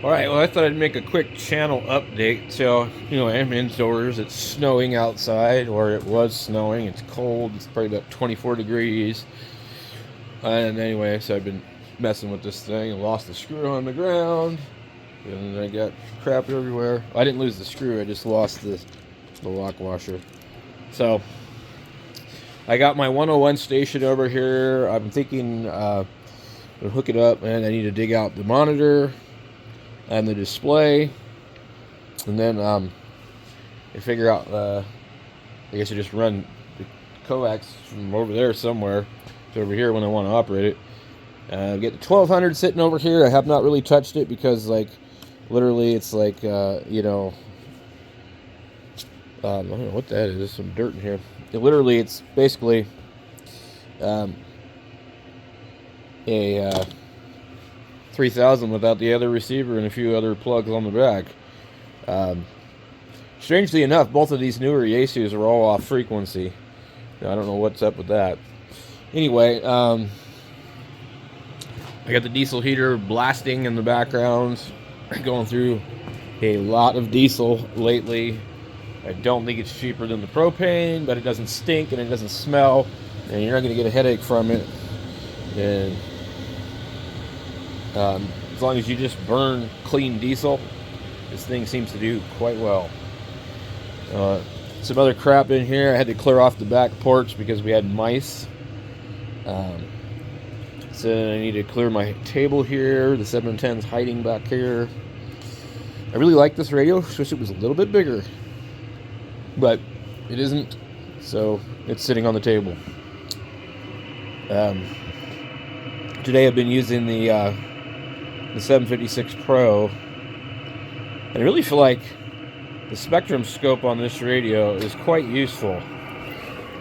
Alright, well, I thought I'd make a quick channel update. So, I'm indoors. It's snowing outside, or it was snowing. It's cold. It's probably about 24 degrees. And anyway, so I've been messing with this thing. I lost the screw on the ground. And I got crap everywhere. I didn't lose the screw, I just lost the lock washer. So, I got my 101 station over here. I'm thinking to hook it up, and I need to dig out the monitor and the display, and then I figure out I guess I just run the coax from over there somewhere to over here when I want to operate it. Get the 1200 sitting over here. I have not really touched it because, like, literally it's like I don't know what that is. There's some dirt in here. Literally it's basically a 3000 without the other receiver and a few other plugs on the back. Strangely enough, both of these newer Yaesus are all off frequency. I don't know what's up with that. Anyway, I got the diesel heater blasting in the background, going through a lot of diesel lately. I don't think it's cheaper than the propane, but it doesn't stink and it doesn't smell, and you're not going to get a headache from it. And as long as you just burn clean diesel, this thing seems to do quite well. Some other crap in here. I had to clear off the back porch because we had mice. So I need to clear my table here. The 710's hiding back here. I really like this radio. I wish it was a little bit bigger, but it isn't, so it's sitting on the table. Today I've been using the 756 Pro, and I really feel like the spectrum scope on this radio is quite useful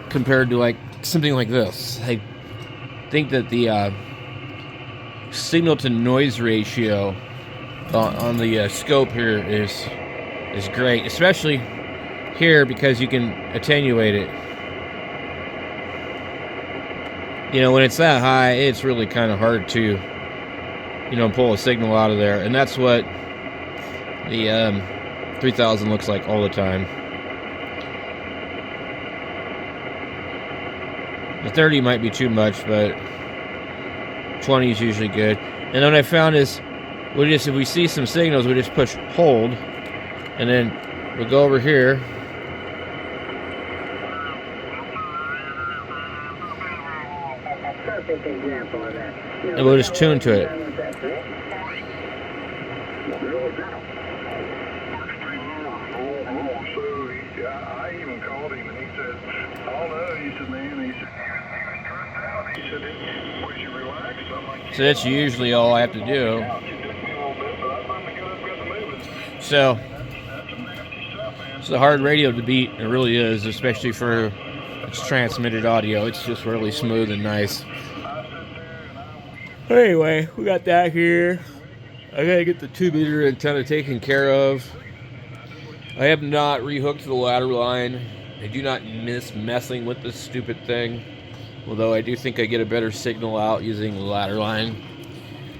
compared to like something like this. I think that the signal to noise ratio on the scope here is great, especially here because you can attenuate it. When it's that high, it's really kind of hard to pull a signal out of there, and that's what the 3000 looks like all the time. The 30 might be too much, but 20 is usually good. And what I found is, if we see some signals, we just push hold, and then we'll go over here, and we'll just tune to it. I even called him and he said, oh no, he said, man, he said, would you relax? I'm like, So that's usually all I have to do. So it's a hard radio to beat. It really is, especially for its transmitted audio. It's just really smooth and nice. Anyway, we got that here. I gotta get the 2-meter antenna taken care of. I have not rehooked the ladder line. I do not miss messing with this stupid thing, although I do think I get a better signal out using the ladder line.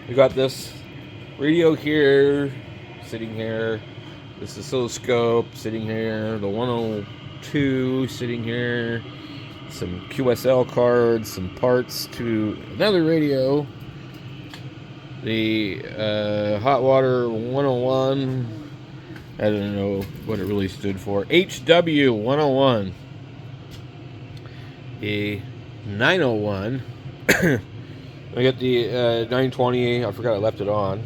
We got this radio here, sitting here. This oscilloscope sitting here. The 102 sitting here. Some QSL cards, some parts to another radio. The hot water 101. I don't know what it really stood for. HW 101. A 901. I got the 920. I forgot I left it on.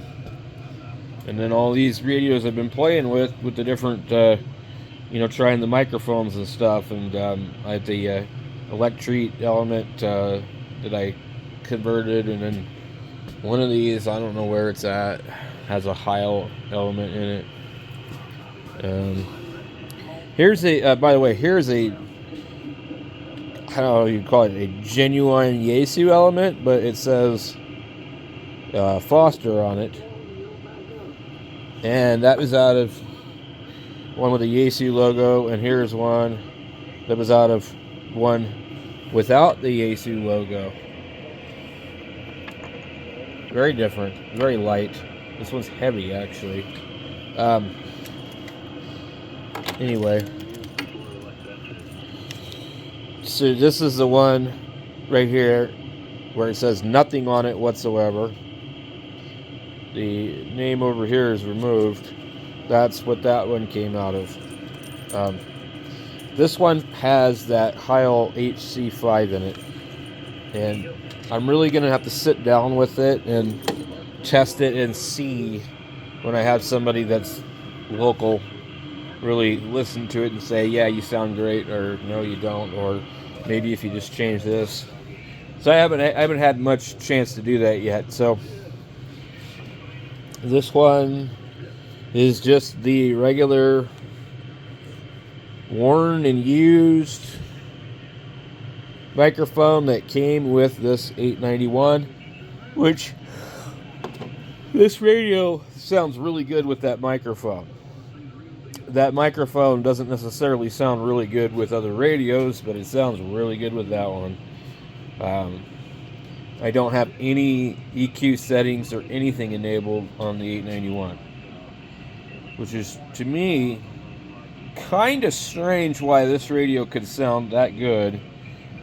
And then all these radios I've been playing with the different, trying the microphones and stuff. And I had the Electreat element that I converted. And then one of these, I don't know where it's at, has a Heil element in it. Here's a, by the way, here's a, I don't know you call it, a genuine Yaesu element, but it says Foster on it. And that was out of one with a Yaesu logo, and here's one that was out of one without the Yaesu logo. Very different, very light. This one's heavy, actually. Anyway. So this is the one right here where it says nothing on it whatsoever. The name over here is removed. That's what that one came out of. This one has that Heil HC5 in it. And I'm really going to have to sit down with it and test it and see when I have somebody that's local really listen to it and say, yeah, you sound great, or no, you don't, or maybe if you just change this. So I haven't had much chance to do that yet. So this one is just the regular worn and used microphone that came with this 891, which this radio sounds really good with that microphone. That microphone doesn't necessarily sound really good with other radios, but it sounds really good with that one. I don't have any EQ settings or anything enabled on the 891, which is, to me, kind of strange why this radio could sound that good,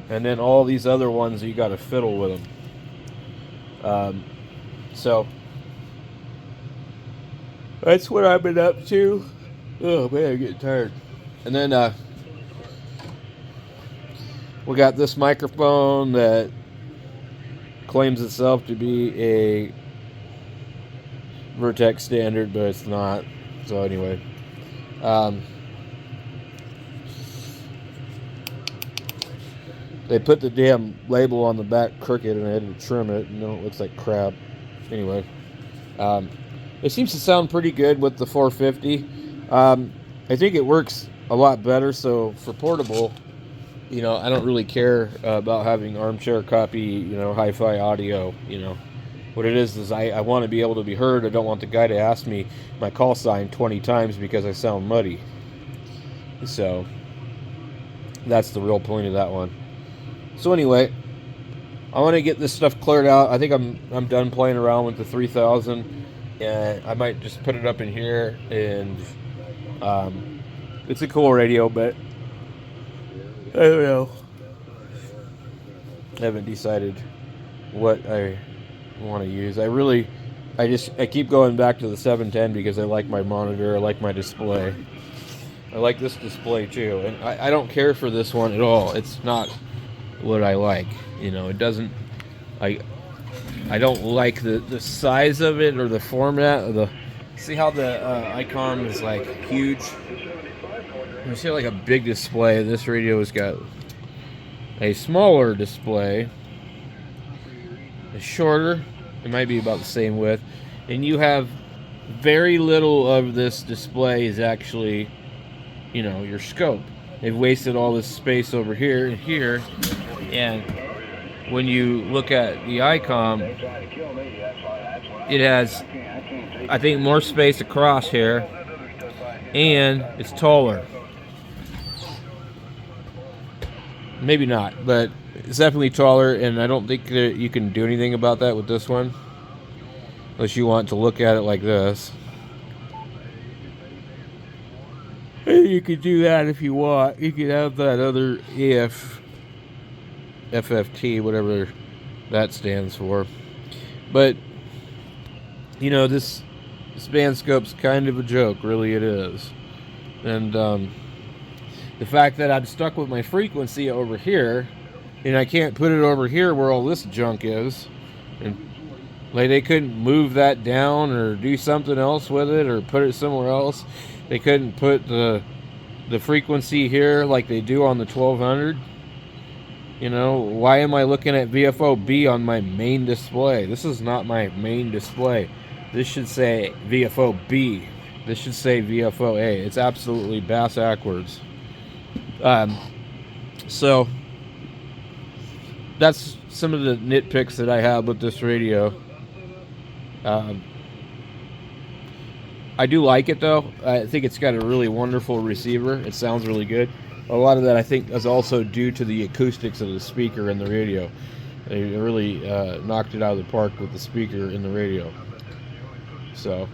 and then all these other ones you got to fiddle with them. So that's what I've been up to. Oh man, I'm getting tired. And then we got this microphone that claims itself to be a Vertex standard, but it's not. So anyway, they put the damn label on the back crooked, and I had to trim it, and it looks like crap. Anyway, it seems to sound pretty good with the 450. I think it works a lot better. So for portable, I don't really care about having armchair copy, hi-fi audio. What it is I want to be able to be heard. I don't want the guy to ask me my call sign 20 times because I sound muddy. So that's the real point of that one. So anyway, I want to get this stuff cleared out. I think I'm done playing around with the 3000, and I might just put it up in here. And it's a cool radio, but I don't know. I haven't decided what I want to use. I keep going back to the 710 because I like my monitor, I like my display. I like this display too, and I don't care for this one at all. It's not what I like. It doesn't. I don't like the size of it or the format of the. See how the icon is like huge? You see like a big display. This radio has got a smaller display, a shorter. It might be about the same width, and you have very little of this display is actually, your scope. They've wasted all this space over here and here, and when you look at the ICOM, it has, I think, more space across here, and it's taller. Maybe not, but it's definitely taller, and I don't think that you can do anything about that with this one, unless you want to look at it like this. You could do that if you want. You could have that other FFT, whatever that stands for. But this band scope's kind of a joke, really it is. And the fact that I'm stuck with my frequency over here, and I can't put it over here where all this junk is, and like they couldn't move that down or do something else with it or put it somewhere else. They couldn't put the frequency here like they do on the 1200. Why am I looking at VFO-B on my main display? This is not my main display. This should say VFO-B. This should say VFO-A. It's absolutely bass-ackwards. So that's some of the nitpicks that I have with this radio. I do like it though. I think it's got a really wonderful receiver. It sounds really good. A lot of that I think is also due to the acoustics of the speaker and the radio. They really knocked it out of the park with the speaker in the radio. So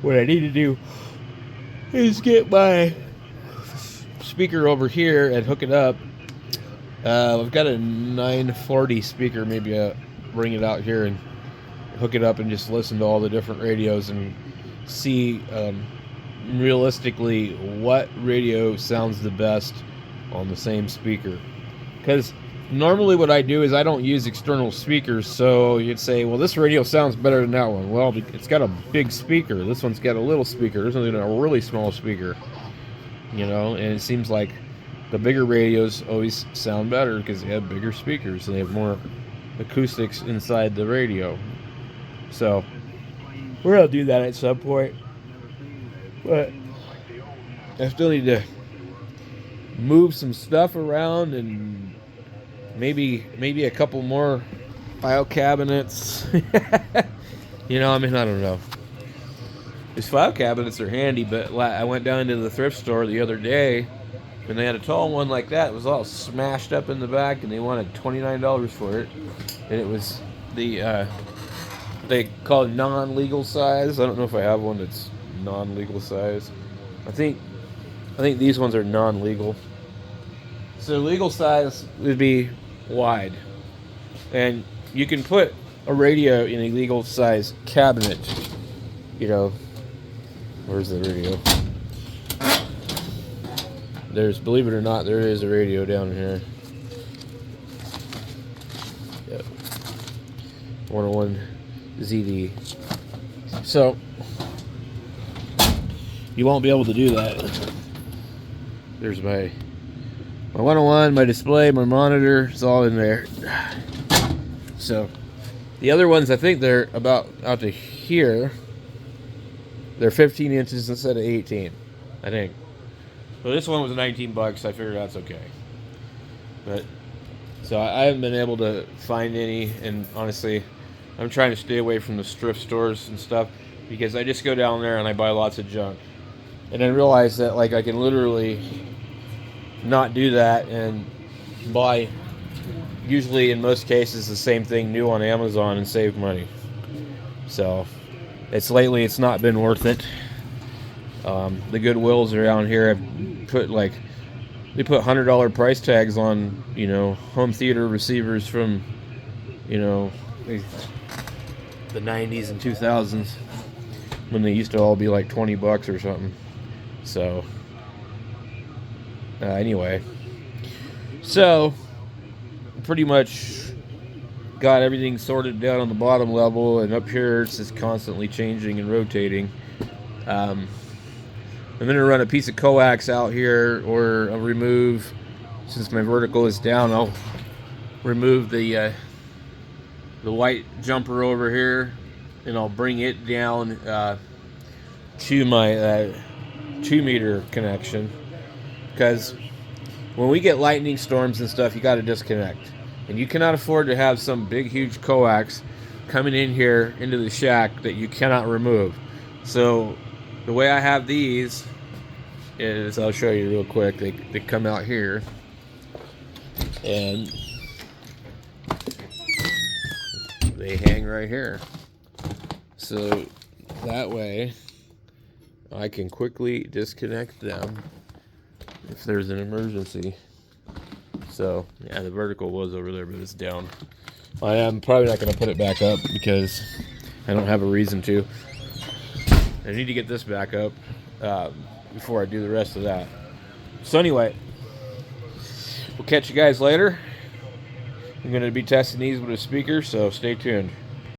what I need to do is get my speaker over here and hook it up. I've got a 940 speaker. Maybe bring it out here and hook it up and just listen to all the different radios and see realistically what radio sounds the best on the same speaker. Because normally what I do is I don't use external speakers, so you'd say, well, this radio sounds better than that one. Well, it's got a big speaker. This one's got a little speaker. This one's got a really small speaker. You know, and it seems like the bigger radios always sound better because they have bigger speakers and they have more acoustics inside the radio. So we're going to do that at some point. But I still need to move some stuff around and maybe a couple more file cabinets. You know, I mean, I don't know. These file cabinets are handy, but I went down to the thrift store the other day and they had a tall one like that. It was all smashed up in the back and they wanted $29 for it. And it was the they call it non-legal size. I don't know if I have one that's non-legal size. I think these ones are non-legal. So legal size would be wide. And you can put a radio in a legal size cabinet. You know, where's the radio? Believe it or not, there is a radio down here. Yep. 101 ZD. So you won't be able to do that. There's my 101, my display, my monitor. It's all in there. So the other ones, I think they're about out to here. They're 15 inches instead of 18, I think. So this one was $19. I figured that's okay. But so I haven't been able to find any, and honestly, I'm trying to stay away from the thrift stores and stuff because I just go down there and I buy lots of junk. And I realize that like I can literally not do that and buy, usually in most cases, the same thing new on Amazon and save money. So it's not been worth it. The Goodwills around here have put they put $100 price tags on, you know, home theater receivers from, you know, the 90s and 2000s when they used to all be like $20 or something. So anyway, so pretty much got everything sorted down on the bottom level, and up here it's just constantly changing and rotating. I'm going to run a piece of coax out here, or I'll remove, since my vertical is down, I'll remove the white jumper over here, and I'll bring it down to my 2-meter connection, because when we get lightning storms and stuff, you got to disconnect, and you cannot afford to have some big huge coax coming in here into the shack that you cannot remove. So the way I have these is, I'll show you real quick. They come out here, and they hang right here. So that way I can quickly disconnect them if there's an emergency. So yeah, the vertical was over there, but it's down. I am probably not going to put it back up because I don't have a reason to. I need to get this back up before I do the rest of that. So anyway, we'll catch you guys later. I'm going to be testing these with a speaker, so stay tuned.